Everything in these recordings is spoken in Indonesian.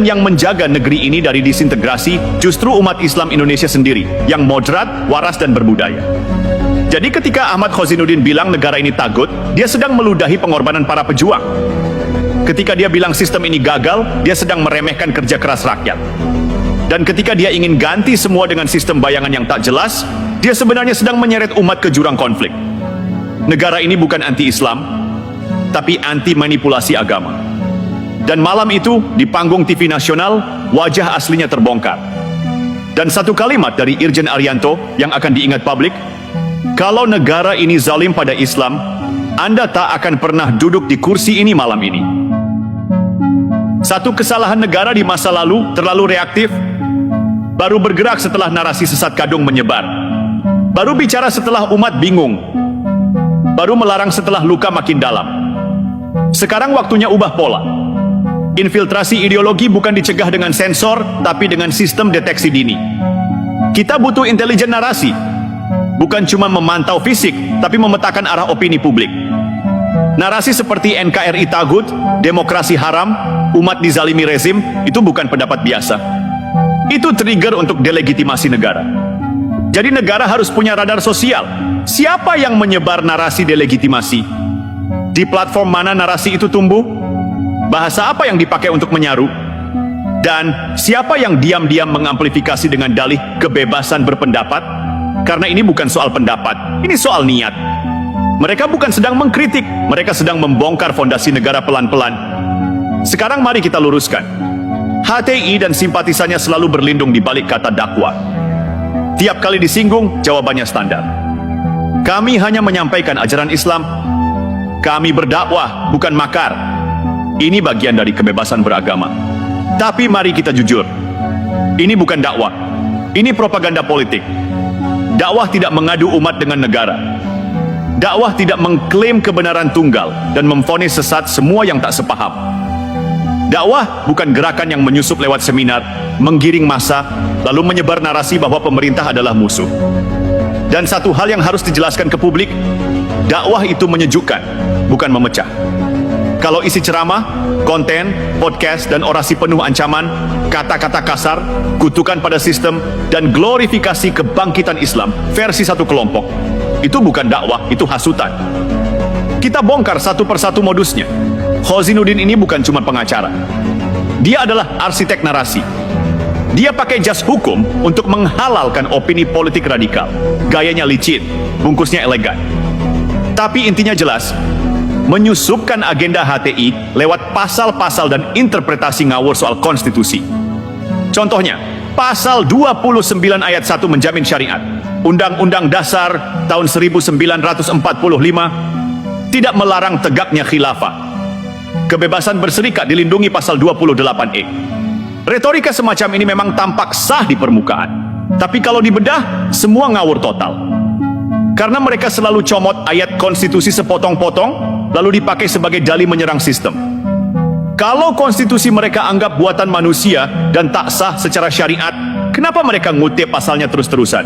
Yang menjaga negeri ini dari disintegrasi justru umat Islam Indonesia sendiri, yang moderat, waras, dan berbudaya. Jadi ketika Ahmad Khozinuddin bilang negara ini takut, dia sedang meludahi pengorbanan para pejuang. Ketika dia bilang sistem ini gagal, dia sedang meremehkan kerja keras rakyat. Dan ketika dia ingin ganti semua dengan sistem bayangan yang tak jelas, dia sebenarnya sedang menyeret umat ke jurang konflik. Negara ini bukan anti-Islam, tapi anti manipulasi agama. Dan malam itu, di panggung TV nasional, wajah aslinya terbongkar. Dan satu kalimat dari Irjen Arianto yang akan diingat publik, kalau negara ini zalim pada Islam, Anda tak akan pernah duduk di kursi ini malam ini. Satu kesalahan negara di masa lalu terlalu reaktif, baru bergerak setelah narasi sesat kadung menyebar, baru bicara setelah umat bingung, baru melarang setelah luka makin dalam. Sekarang waktunya ubah pola. Infiltrasi ideologi bukan dicegah dengan sensor, tapi dengan sistem deteksi dini. Kita butuh intelijen narasi, bukan cuma memantau fisik, tapi memetakan arah opini publik. Narasi seperti NKRI tagut, demokrasi haram, umat dizalimi rezim, itu bukan pendapat biasa. Itu trigger untuk delegitimasi negara. Jadi negara harus punya radar sosial. Siapa yang menyebar narasi delegitimasi? Di platform mana narasi itu tumbuh? Bahasa apa yang dipakai untuk menyaru? Dan siapa yang diam-diam mengamplifikasi dengan dalih kebebasan berpendapat? Karena ini bukan soal pendapat, ini soal niat. Mereka bukan sedang mengkritik, mereka sedang membongkar fondasi negara pelan-pelan. Sekarang mari kita luruskan. HTI dan simpatisannya selalu berlindung di balik kata dakwah. Tiap kali disinggung, jawabannya standar. Kami hanya menyampaikan ajaran Islam. Kami berdakwah, bukan makar. Ini bagian dari kebebasan beragama. Tapi mari kita jujur, ini bukan dakwah, ini propaganda politik. Dakwah tidak mengadu umat dengan negara. Dakwah tidak mengklaim kebenaran tunggal dan memvonis sesat semua yang tak sepaham. Dakwah bukan gerakan yang menyusup lewat seminar, menggiring massa, lalu menyebar narasi bahwa pemerintah adalah musuh. Dan satu hal yang harus dijelaskan ke publik, dakwah itu menyejukkan, bukan memecah. Kalau isi ceramah, konten, podcast, dan orasi penuh ancaman, kata-kata kasar, kutukan pada sistem, dan glorifikasi kebangkitan Islam versi satu kelompok, itu bukan dakwah, itu hasutan. Kita bongkar satu persatu modusnya. Khozinuddin ini bukan cuma pengacara. Dia adalah arsitek narasi. Dia pakai jas hukum untuk menghalalkan opini politik radikal. Gayanya licin, bungkusnya elegan. Tapi intinya jelas, menyusupkan agenda HTI lewat pasal-pasal dan interpretasi ngawur soal konstitusi. Contohnya, pasal 29 ayat 1 menjamin syariat. Undang-Undang Dasar tahun 1945 tidak melarang tegaknya khilafah. Kebebasan berserikat dilindungi pasal 28E. Retorika semacam ini memang tampak sah di permukaan. Tapi kalau dibedah, semua ngawur total. Karena mereka selalu comot ayat konstitusi sepotong-potong, lalu dipakai sebagai dalih menyerang sistem. Kalau konstitusi mereka anggap buatan manusia dan tak sah secara syariat, kenapa mereka ngutip pasalnya terus-terusan?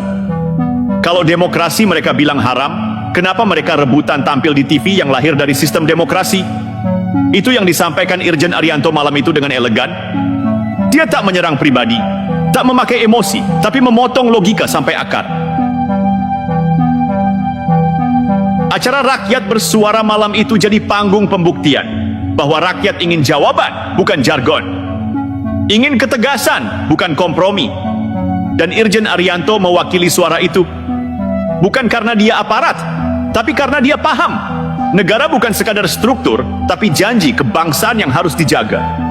Kalau demokrasi mereka bilang haram, kenapa mereka rebutan tampil di TV yang lahir dari sistem demokrasi? Itu yang disampaikan Irjen Arianto malam itu dengan elegan. Dia tak menyerang pribadi, tak memakai emosi, tapi memotong logika sampai akar. Acara rakyat bersuara malam itu jadi panggung pembuktian bahwa rakyat ingin jawaban, bukan jargon. Ingin ketegasan, bukan kompromi. Dan Irjen Arianto mewakili suara itu. Bukan karena dia aparat, tapi karena dia paham. Negara bukan sekadar struktur, tapi janji kebangsaan yang harus dijaga.